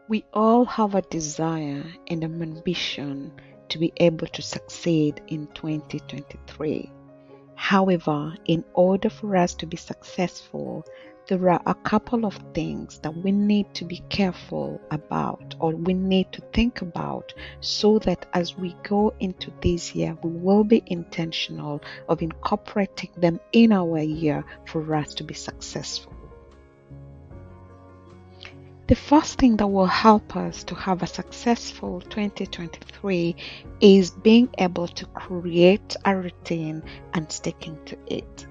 We all have a desire and an ambition to be able to succeed in 2023. However, in order for us to be successful, there are a couple of things that we need to be careful about, or we need to think about, so that as we go into this year, we will be intentional of incorporating them in our year for us to be successful. The first thing that will help us to have a successful 2023 is being able to create a routine and sticking to it.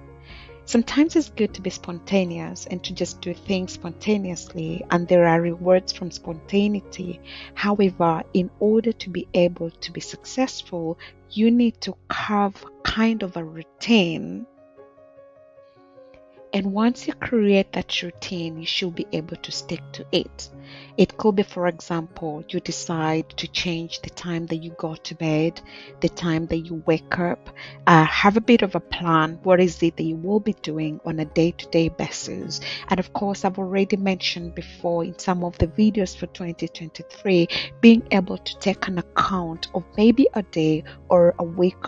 Sometimes it's good to be spontaneous and to just do things spontaneously, and there are rewards from spontaneity. However, in order to be able to be successful, you need to have kind of a routine. And once you create that routine, you should be able to stick to it. It could be, for example, you decide to change the time that you go to bed, the time that you wake up, have a bit of a plan. What is it that you will be doing on a day-to-day basis? And of course, I've already mentioned before in some of the videos for 2023, being able to take an account of maybe a day or a week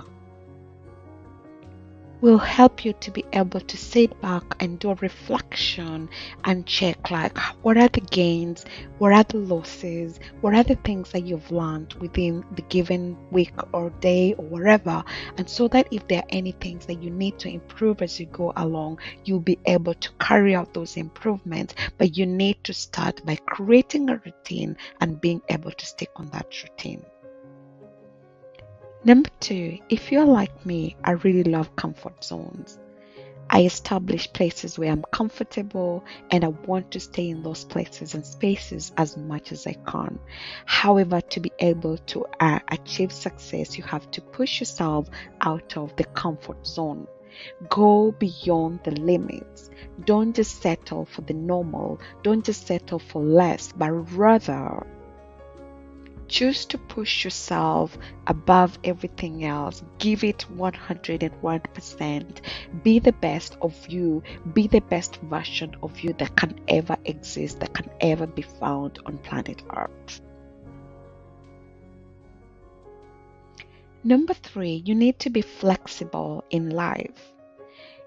will help you to be able to sit back and do a reflection and check, like, what are the gains, what are the losses, what are the things that you've learned within the given week or day or wherever, and so that if there are any things that you need to improve as you go along, you'll be able to carry out those improvements. But you need to start by creating a routine and being able to stick on that routine. Number 2, if you're like me, I really love comfort zones. I establish places where I'm comfortable and I want to stay in those places and spaces as much as I can. However, to be able to achieve success, you have to push yourself out of the comfort zone. Go beyond the limits. Don't just settle for the normal. Don't just settle for less, but rather choose to push yourself above everything else. Give it 101%. Be the best of you. Be the best version of you that can ever exist, that can ever be found on planet Earth. Number 3, you need to be flexible in life.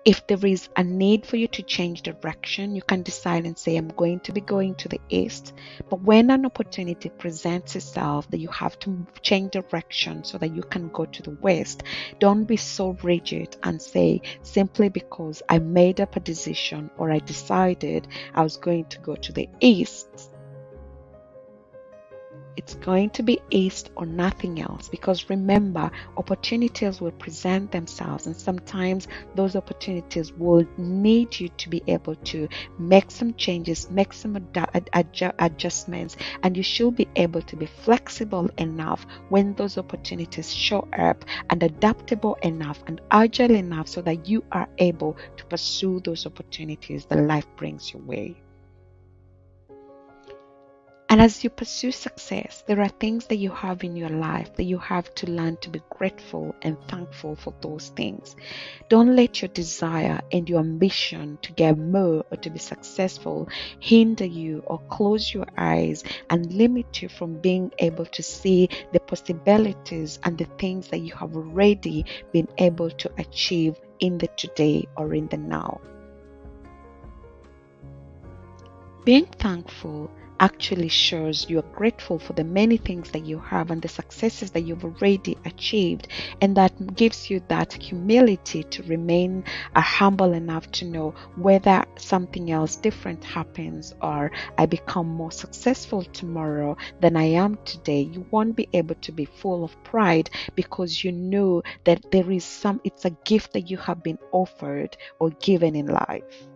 If there is a need for you to change direction, you can decide and say, I'm going to be going to the east. But when an opportunity presents itself that you have to change direction so that you can go to the west, don't be so rigid and say, simply because I made up a decision or I decided I was going to go to the east, it's going to be east or nothing else. Because remember, opportunities will present themselves, and sometimes those opportunities will need you to be able to make some changes, make some adjustments, and you should be able to be flexible enough when those opportunities show up, and adaptable enough and agile enough so that you are able to pursue those opportunities that life brings your way. And as you pursue success, there are things that you have in your life that you have to learn to be grateful and thankful for those things. Don't let your desire and your ambition to get more or to be successful hinder you or close your eyes and limit you from being able to see the possibilities and the things that you have already been able to achieve in the today or in the now. Being thankful actually shows you are grateful for the many things that you have and the successes that you've already achieved, and that gives you that humility to remain humble enough to know whether something else different happens or I become more successful tomorrow than I am today. You won't be able to be full of pride because you know that it's a gift that you have been offered or given in life.